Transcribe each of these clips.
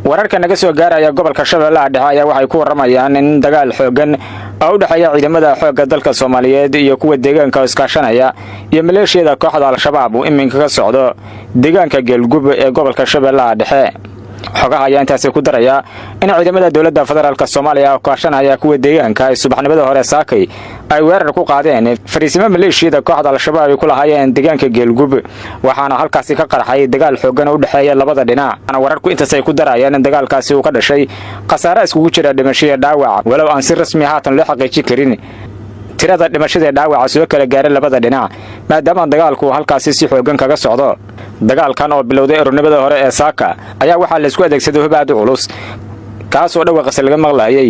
wararka naga soo gaaraya gobolka Shabeellaha Dhexe ayaa waxay ku waramayaan in dagaal xoogan oo u dhaxeeya ciidamada xoogga dalka Soomaaliyeed iyo kuwa deegaanka iskaashanaya iyo maleeshiyada kooxda Al-Shabaab oo iminka ka socdo deegaanka Galgub ee gobolka Shabeellaha Dhexe. xogaha ayaa intaas ku daraya in ciidamada dawladda federaalka Soomaaliya oo kaashanaya kuwa deegaanka ay subaxnimada hore saakay ay weerar ku qaadeen fariisimo maleeshiyada kooxda Al-Shabaab ay ku lahaayeen deegaanka Galgub waxaana halkaas ka qarxay dagaal xoogan oo u dhaxeeya labada dhinac. wararku intaas ay ku darayaan in dagaalkaasi uu ka dhashay khasaare iskugu jira dhimasho iyo dhaawac walow aan si rasmi ah loo xaqiijin karin tirada dhimashada dhaawaca soo kala gaaray labada dhinac maadaama dagaalku halkaas si xoogan kaga socdo. dagaalkan oo bilowday ururnimada hore ee saaka ayaa waxaa la isku adeegsaday hub aad u culus kaas oo dhawaaqas laga maqlaayay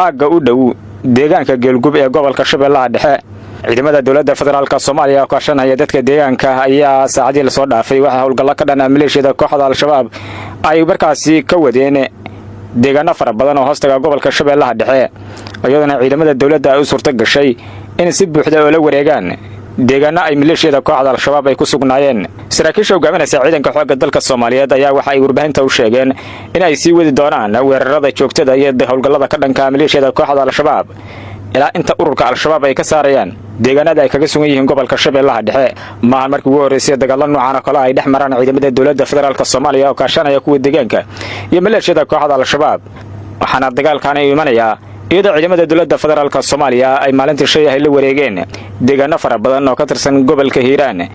aagga u dhow deegaanka Galgub ee gobolka Shabeellaha Dhexe. ciidamada dawladda federaalka Soomaaliya oo kaashanaya dadka deegaanka ayaa saacadii la soo dhaafay waxa howlgalla ka dhanaa maleeshiyada kooxda Al-Shabaab ay markaasi ka wadeen deegaano fara badan oo hoostaga gobolka Shabeellaha Dhexe iyadoo ciidamada dawladda ay u suurta gashay in si buuxda oo la wareegaan deegaano ay maleeshiyada kooxda Al-Shabaab ay ku sugnaayeen. saraakiisha hogaaminaysa ciidanka xoogga dalka Soomaaliyeed ayaa waxa ay warbaahinta u sheegeen in ay sii wadi doonaan weerarada joogtada iyo howlgallada ka dhanka maleeshiyada kooxda Al-Shabaab ilaa inta ururka Al-Shabaab ay ka saarayaan deegaanada ay kaga sugan yihiin gobolka Shabeellaha Dhexe. ma markii ugu horeysay dagaal noocan kale ay dhex maraan ciidamada dawladda federaalka Soomaaliya oo kaashanaya kuwa deegaanka iyo maleeshiyada kooxda Al-Shabaab waxaana dagaalkan ay imanaya iyadoo ciidamada dawladda federaalka Soomaaliya ay maalintii shalay la wareegeen deegaano fara badan oo ka tirsan gobolka Hiiraan.